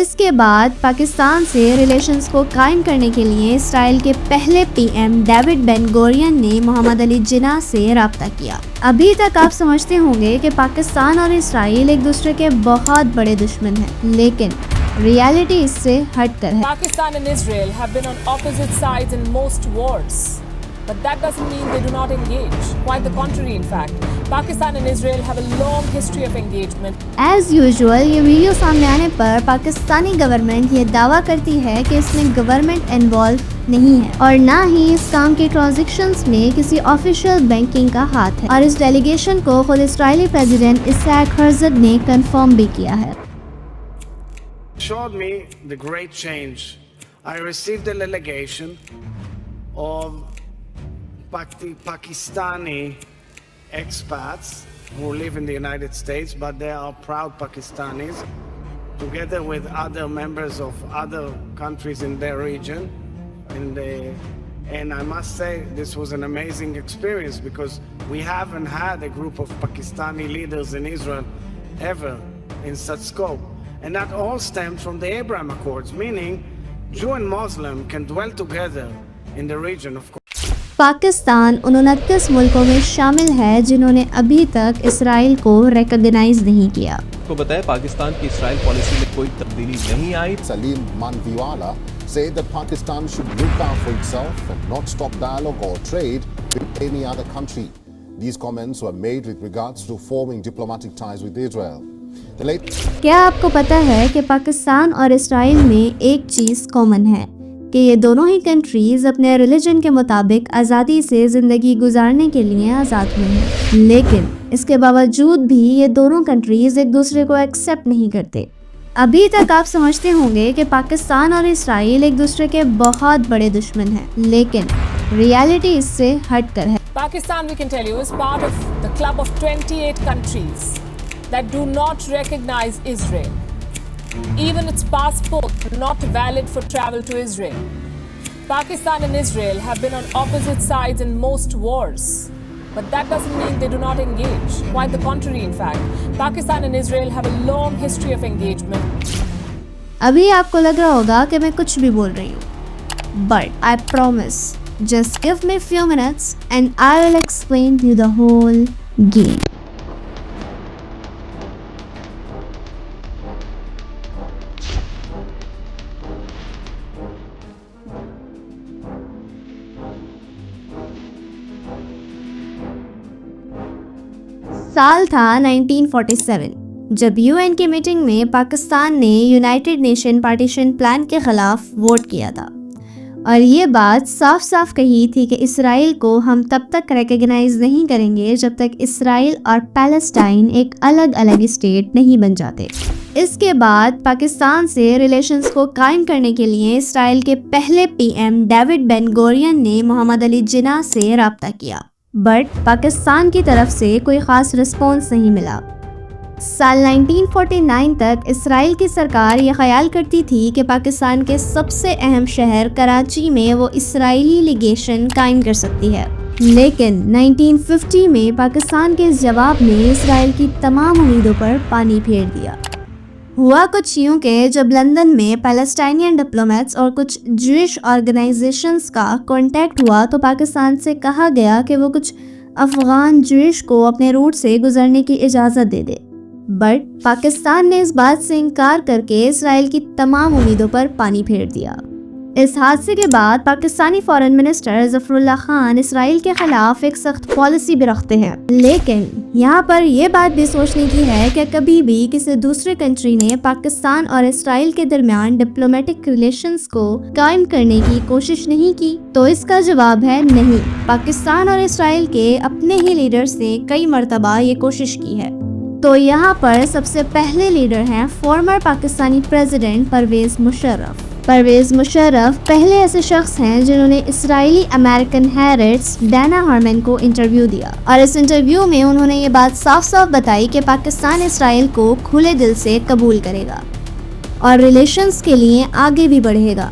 اس کے بعد پاکستان سے ریلیشنز کو قائم کرنے کے لیے اسرائیل کے پہلے پی ایم ڈیوڈ بین گورین نے محمد علی جناح سے رابطہ کیا۔ ابھی تک آپ سمجھتے ہوں گے کہ پاکستان اور اسرائیل ایک دوسرے کے بہت بڑے دشمن ہیں، لیکن ریالٹی اس سے ہٹ کر ہے۔ Pakistan and Israel have been on opposite sides in most wars. But that doesn't mean they do not engage. Quite the contrary, in fact. Pakistan and Israel have a long history of engagement. As usual یہ video سامنے آنے پر Pakistani government یہ دعویٰ کرتی ہے کہ اس میں government involve نہیں ہے اور نہ ہی اس کام کے ٹرانزیکشنز میں کسی آفیشیل بینکنگ کا ہاتھ ہے، اور اس ڈیلیگیشن کو خود اسرائیلی پریزیڈنٹ اسحاق ہرزوگ نے کنفرم بھی کیا ہے۔ Showed me the great change. I received a delegation of Pakistani expats who live in the United States, but they are proud Pakistanis, together with other members of other countries in their region. And I must say this was an amazing experience because we haven't had a group of Pakistani leaders in Israel ever in such scope. And that all stemmed from the Abraham Accords, meaning Jew and Muslim can dwell together in the region, of course. Pakistan ان 29 ملکوں میں شامل ہے جنہوں نے ابھی تک اسرائیل کو recognise نہیں کیا۔ کو بتائیں پاکستان کی اسرائیل پالیسی میں کوئی تبدیلی نہیں آئی۔ Salim Manviwala said that Pakistan should look out for itself and not stop dialogue or trade with any other country. These comments were made with regards to forming diplomatic ties with Israel. کیا آپ کو پتہ ہے کہ پاکستان اور اسرائیل میں ایک چیز کامن ہے کہ یہ دونوں ہی کنٹریز اپنے ریلیجن کے مطابق آزادی سے زندگی گزارنے کے لیے آزاد ہوئی ہیں، لیکن اس کے باوجود بھی یہ دونوں کنٹریز ایک دوسرے کو ایکسیپٹ نہیں کرتے۔ ابھی تک آپ سمجھتے ہوں گے کہ پاکستان اور اسرائیل ایک دوسرے کے بہت بڑے دشمن ہیں، لیکن ریالٹی اس سے ہٹ کر ہے۔ Pakistan, we can tell you, is part of the club of 28 countries that do not recognize Israel. Even its passport not valid for travel to Israel. Pakistan and Israel have been on opposite sides in most wars. But that doesn't mean they do not engage. Quite the contrary, in fact. Pakistan and Israel have a long history of engagement. ابھی آپ کو لگ رہا ہوگا کہ میں کچھ بھی بول رہی ہوں، but I promise, just give me few minutes and I will explain you the whole game. سال تھا 1947 جب یو این کی میٹنگ میں پاکستان نے یونائٹڈ نیشن پارٹیشن پلان کے خلاف ووٹ کیا تھا، اور یہ بات صاف صاف کہی تھی کہ اسرائیل کو ہم تب تک ریکگنائز نہیں کریں گے جب تک اسرائیل اور پیلسٹائن ایک الگ الگ اسٹیٹ نہیں بن جاتے۔ اس کے بعد پاکستان سے ریلیشنز کو قائم کرنے کے لیے اسرائیل کے پہلے پی ایم ڈیوڈ بین گورین نے محمد علی جناح سے رابطہ کیا، بٹ پاکستان کی طرف سے کوئی خاص رسپانس نہیں ملا۔ سال 1949 تک اسرائیل کی سرکار یہ خیال کرتی تھی کہ پاکستان کے سب سے اہم شہر کراچی میں وہ اسرائیلی لیگیشن قائم کر سکتی ہے، لیکن 1950 میں پاکستان کے اس جواب نے اسرائیل کی تمام امیدوں پر پانی پھیر دیا۔ ہوا کچھ یوں کہ جب لندن میں پیلسٹائنین ڈپلومیٹس اور کچھ جوئش آرگنائزیشنز کا کانٹیکٹ ہوا تو پاکستان سے کہا گیا کہ وہ کچھ افغان جوئش کو اپنے روٹ سے گزرنے کی اجازت دے دے، بٹ پاکستان نے اس بات سے انکار کر کے اسرائیل کی تمام امیدوں پر پانی پھیر دیا۔ اس حادثے کے بعد پاکستانی فارن منسٹر ظفر اللہ خان اسرائیل کے خلاف ایک سخت پالیسی بھی رکھتے ہیں، لیکن یہاں پر یہ بات بھی سوچنے کی ہے کہ کبھی بھی کسی دوسرے کنٹری نے پاکستان اور اسرائیل کے درمیان ڈپلومیٹک ریلیشنز کو قائم کرنے کی کوشش نہیں کی، تو اس کا جواب ہے نہیں۔ پاکستان اور اسرائیل کے اپنے ہی لیڈرز نے کئی مرتبہ یہ کوشش کی ہے۔ تو یہاں پر سب سے پہلے لیڈر ہیں فارمر پاکستانی پریزیڈنٹ پرویز مشرف۔ پرویز مشرف پہلے ایسے شخص ہیں جنہوں نے اسرائیلی امریکن ہیریٹس ڈینا ہارمن کو انٹرویو دیا، اور اس انٹرویو میں انہوں نے یہ بات صاف صاف بتائی کہ پاکستان اسرائیل کو کھلے دل سے قبول کرے گا اور ریلیشنز کے لیے آگے بھی بڑھے گا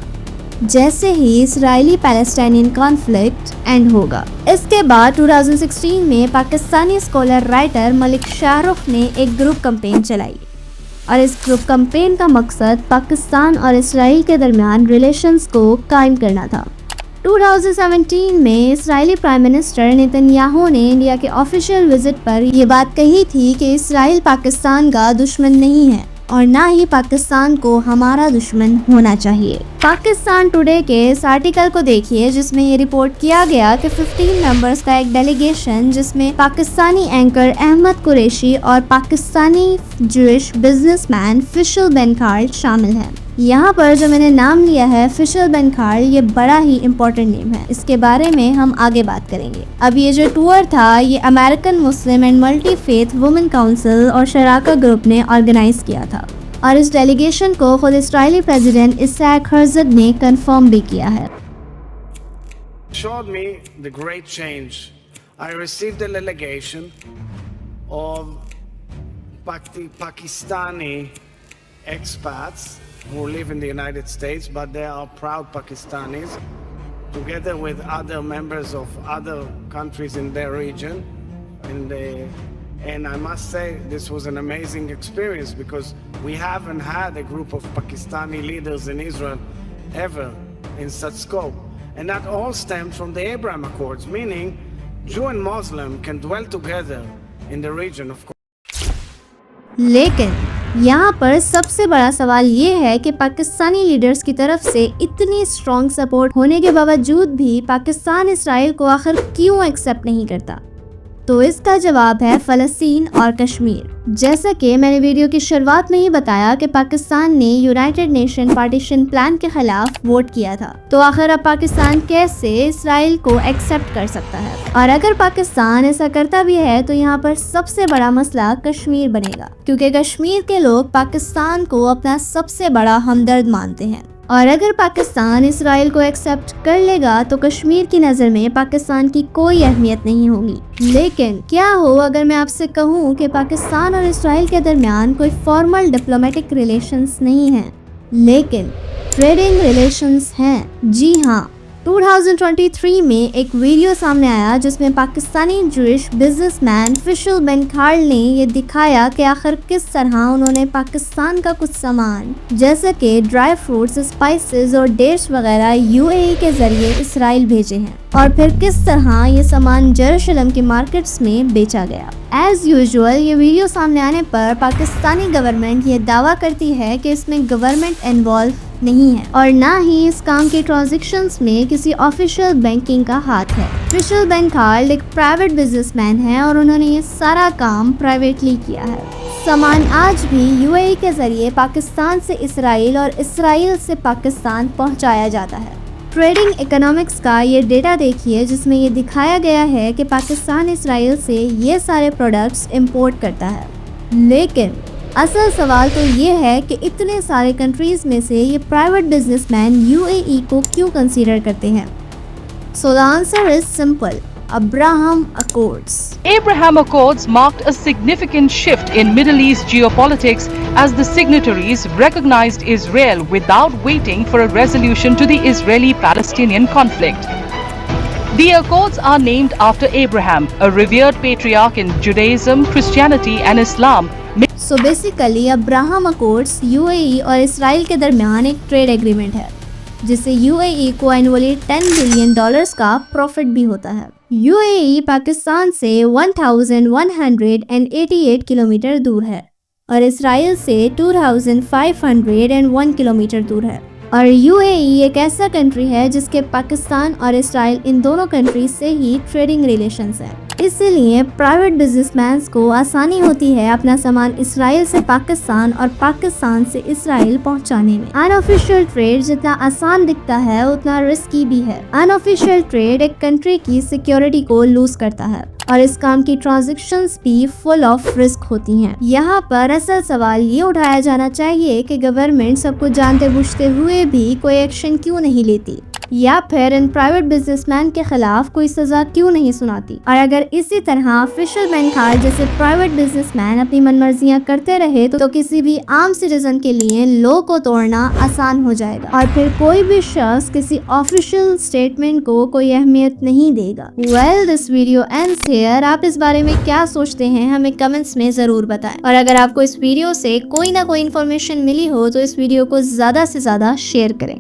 جیسے ہی اسرائیلی پیلسٹائنین کانفلکٹ اینڈ ہوگا۔ اس کے بعد 2016 میں پاکستانی اسکالر رائٹر ملک شاہ رخ نے ایک گروپ کمپین چلائی اور اس گروپ کمپین کا مقصد پاکستان اور اسرائیل کے درمیان ریلیشنز کو قائم کرنا تھا۔ 2017 میں اسرائیلی پرائم منسٹر نیتن یاہو نے انڈیا کے آفیشیل وزٹ پر یہ بات کہی تھی کہ اسرائیل پاکستان کا دشمن نہیں ہے اور نہ ہی پاکستان کو ہمارا دشمن ہونا چاہیے۔ پاکستان ٹوڈے کے اس آرٹیکل کو دیکھیے جس میں یہ رپورٹ کیا گیا کہ 15 ممبرز کا ایک ڈیلیگیشن جس میں پاکستانی اینکر احمد قریشی اور Pakistani Jewish businessman Fishel Benkhald شامل ہیں۔ یہاں پر جو میں نے نام لیا ہے فیصل بن کھال، یہ بڑا ہی امپورٹنٹ نیم ہے، اس کے بارے میں ہم آگے بات کریں گے۔ اب یہ جو ٹور تھا یہ American Muslim and multi faith women council اور شراکا گروپ نے آرگنائز کیا تھا، اور اس ڈیلیگیشن کو خود اسرائیلی پریزیڈنٹ اسحاق ہرزگ نے کنفرم بھی کیا ہے۔ Showed me the great change. I received a delegation of Pakistani expats who live in the United States, but they are proud Pakistanis, together with other members of other countries in their region. And I must say this was an amazing experience because we haven't had a group of Pakistani leaders in Israel ever in such scope. And that all stemmed from the Abraham Accords, meaning Jew and Muslim can dwell together in the region, of course. لیکن یہاں پر سب سے بڑا سوال یہ ہے کہ Pakistani leaders کی طرف سے اتنی اسٹرانگ سپورٹ ہونے کے باوجود بھی پاکستان اسرائیل کو آخر کیوں ایکسیپٹ نہیں کرتا؟ تو اس کا جواب ہے فلسطین اور کشمیر۔ جیسا کہ میں نے ویڈیو کی شروعات میں ہی بتایا کہ پاکستان نے یونائٹڈ نیشن پارٹیشن پلان کے خلاف ووٹ کیا تھا، تو آخر اب پاکستان کیسے اسرائیل کو ایکسیپٹ کر سکتا ہے؟ اور اگر پاکستان ایسا کرتا بھی ہے تو یہاں پر سب سے بڑا مسئلہ کشمیر بنے گا، کیونکہ کشمیر کے لوگ پاکستان کو اپنا سب سے بڑا ہمدرد مانتے ہیں، اور اگر پاکستان اسرائیل کو ایکسیپٹ کر لے گا تو کشمیر کی نظر میں پاکستان کی کوئی اہمیت نہیں ہوگی۔ لیکن کیا ہو اگر میں آپ سے کہوں کہ پاکستان اور اسرائیل کے درمیان کوئی فارمل ڈپلومیٹک ریلیشنز نہیں ہیں، لیکن ٹریڈنگ ریلیشنز ہیں؟ جی ہاں، 2023 میں ایک ویڈیو سامنے آیا جس میں Pakistani Jewish businessman Fishel Benkhald نے یہ دکھایا کہ آخر کس طرح انہوں نے پاکستان کا کچھ سامان جیسے کہ ڈرائی فروٹس، اسپائسز اور ڈیٹس وغیرہ UAE کے ذریعے اسرائیل بھیجے ہیں، اور پھر کس طرح یہ سامان یروشلم کی مارکیٹس میں بیچا گیا۔ ایز یوزول یہ ویڈیو سامنے آنے پر پاکستانی گورنمنٹ یہ دعویٰ کرتی ہے کہ اس میں گورنمنٹ انوالو نہیں ہے اور نہ ہی اس کام کی ٹرانزیکشنز میں کسی آفیشیل بینکنگ کا ہاتھ ہے۔ فیصل بن کھال ایک پرائیویٹ بزنس مین ہے اور انہوں نے یہ سارا کام پرائیویٹلی کیا ہے۔ سامان آج بھی UAE کے ذریعے پاکستان سے اسرائیل اور اسرائیل سے پاکستان پہنچایا جاتا ہے۔ ٹریڈنگ اکنامکس کا یہ ڈیٹا دیکھیے جس میں یہ دکھایا گیا ہے کہ پاکستان اسرائیل سے یہ سارے پروڈکٹس امپورٹ کرتا ہے، لیکن اصل سوال تو یہ ہے کہ اتنے سارے کنٹریز میں سے یہ پرائیویٹ بزنس مین UAE کو کیوں کنسیڈر کرتے ہیں؟ So the answer is simple. Abraham Accords. Abraham Accords marked a significant shift in Middle East geopolitics as the signatories recognized Israel without waiting for a resolution to the Israeli-Palestinian conflict. The Accords are named after Abraham, a revered patriarch in Judaism, Christianity and Islam. So basically Abraham Accords UAE اور اسرائیل کے درمیان ایک trade agreement ہے جس سے UAE کو annually $10 billion کا profit بھی ہوتا ہے۔ UAE پاکستان سے 1188 کلومیٹر دور ہے اور اسرائیل سے 2501 کلومیٹر دور ہے، اور UAE ایک ایسا کنٹری ہے جس کے پاکستان اور اسرائیل ان دونوں کنٹریز سے ہی ٹریڈنگ ریلیشنز ہیں۔ اس لیے پرائیویٹ بزنس مینز کو آسانی ہوتی ہے اپنا سامان اسرائیل سے پاکستان اور پاکستان سے اسرائیل پہنچانے میں۔ ان آفیشیل ٹریڈ جتنا آسان دکھتا ہے اتنا رسکی بھی ہے۔ ان آفیشیل ٹریڈ ایک کنٹری کی سیکیورٹی کو لوز کرتا ہے اور اس کام کی ٹرانزیکشنز بھی فل آف رسک ہوتی ہیں۔ یہاں پر اصل سوال یہ اٹھایا جانا چاہیے کہ گورنمنٹ سب کو جانتے بوجھتے ہوئے بھی کوئی ایکشن کیوں نہیں لیتی؟ یا پھر ان پرائیویٹ بزنس مین کے خلاف کوئی سزا کیوں نہیں سناتی؟ اور اگر اسی طرح فشرمین خان جیسے پرائیویٹ بزنس مین اپنی من مرضیاں کرتے رہے تو کسی بھی عام سٹیزن کے لیے لا کو توڑنا آسان ہو جائے گا، اور پھر کوئی بھی شخص کسی آفیشیل اسٹیٹمنٹ کو کوئی اہمیت نہیں دے گا۔ Well this video ends here. آپ اس بارے میں کیا سوچتے ہیں ہمیں کمنٹس میں ضرور بتائیں، اور اگر آپ کو اس ویڈیو سے کوئی نہ کوئی انفارمیشن ملی ہو تو اس ویڈیو کو زیادہ سے زیادہ شیئر کریں۔